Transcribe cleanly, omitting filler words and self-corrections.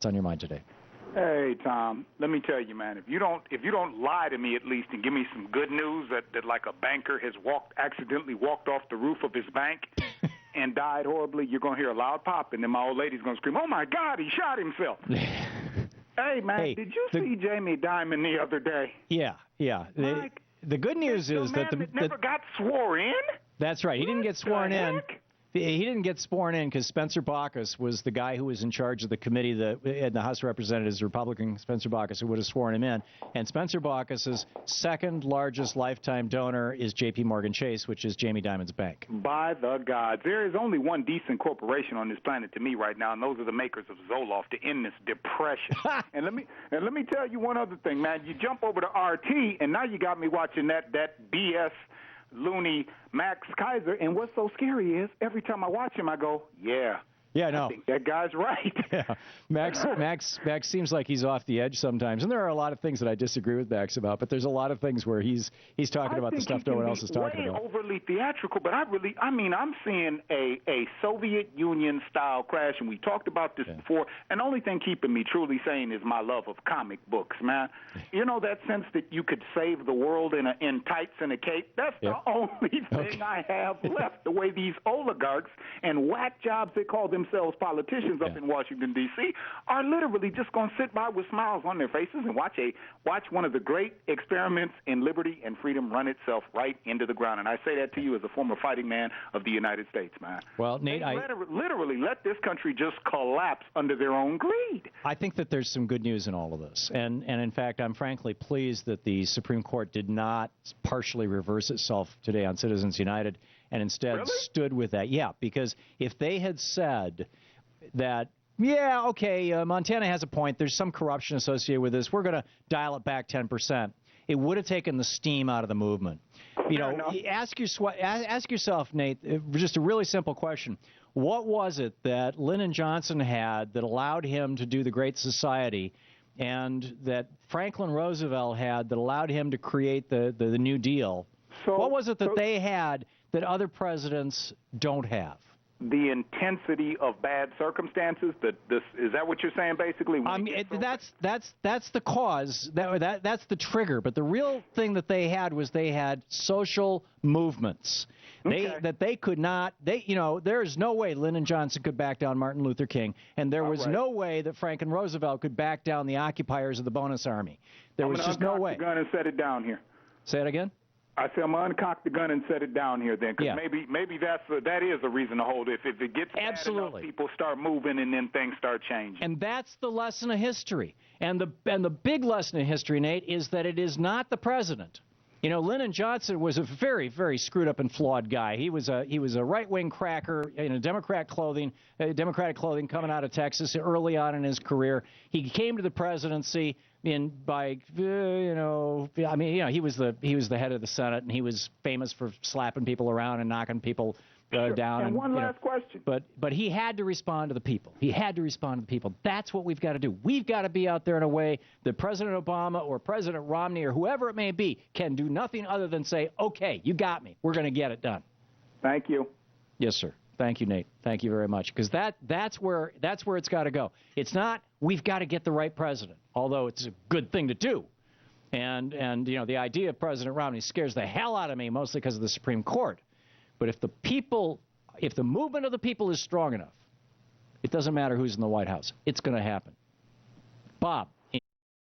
What's on your mind today? Hey, Tom, let me tell you, man, if you don't lie to me at least and give me some good news that like a banker has accidentally walked off the roof of his bank and died horribly, you're going to hear a loud pop, and then my old lady's going to scream, "Oh, my God, he shot himself." Hey, man, did you see Jamie Dimon the other day? Yeah. The good news is that never got sworn in? That's right. He didn't get sworn in. He didn't get sworn in because Spencer Baucus was the guy who was in charge of the committee in the House of Representatives, Republican Spencer Baucus, who would have sworn him in. And Spencer Baucus's second largest lifetime donor is J.P. Morgan Chase, which is Jamie Dimon's bank. By the gods, there is only one decent corporation on this planet to me right now, and those are the makers of Zoloft to end this depression. and let me tell you one other thing, man. You jump over to RT, and now you got me watching that BS loony Max Kaiser, and what's so scary is every time I watch him, I go, I think that guy's right. Yeah. Max seems like he's off the edge sometimes, and there are a lot of things that I disagree with Max about, but there's a lot of things where he's talking about the stuff no one else is talking about. Overly theatrical, but I'm seeing a Soviet Union style crash, and we talked about this before, and the only thing keeping me truly sane is my love of comic books, man. You know that sense that you could save the world in tights and a cape? That's the only thing I have left, the way these oligarchs and whack jobs they call themselves politicians up in Washington, D.C., are literally just going to sit by with smiles on their faces and watch one of the great experiments in liberty and freedom run itself right into the ground. And I say that to you as a former fighting man of the United States, man. Well, Nate, literally let this country just collapse under their own greed. I think that there's some good news in all of this. And in fact, I'm frankly pleased that the Supreme Court did not partially reverse itself today on Citizens United and instead stood with that. Yeah, because if they had said that, Montana has a point, there's some corruption associated with this, we're going to dial it back 10%, it would have taken the steam out of the movement. Ask yourself, Nate, just a really simple question. What was it that Lyndon Johnson had that allowed him to do the Great Society and that Franklin Roosevelt had that allowed him to create the New Deal? What was it that they had that other presidents don't have? The intensity of bad circumstances. Is that what you're saying, basically? That's the cause. That's the trigger. But the real thing that they had was they had social movements. They could not. There's no way Lyndon Johnson could back down Martin Luther King, and there was no way that Franklin Roosevelt could back down the occupiers of the Bonus Army. There was just no way. I'm going to set it down here. Say it again. I said I'm going to uncock the gun and set it down here then, because maybe that is a reason to hold it. If it gets bad enough, people start moving and then things start changing. And that's the lesson of history. And the big lesson of history, Nate, is that it is not the president. Lyndon Johnson was a very, very screwed up and flawed guy. He was a right-wing cracker in Democratic clothing coming out of Texas early on in his career. He came to the presidency he was the head of the Senate, and he was famous for slapping people around and knocking people down. And one last question. But he had to respond to the people. That's what we've got to do. We've got to be out there in a way that President Obama or President Romney or whoever it may be can do nothing other than say, okay, you got me. We're going to get it done. Thank you. Yes, sir. Thank you, Nate. Thank you very much. Because that's where it's got to go. It's not we've got to get the right president, although it's a good thing to do. And the idea of President Romney scares the hell out of me, mostly because of the Supreme Court. But if the movement of the people is strong enough, it doesn't matter who's in the White House. It's going to happen. Bob.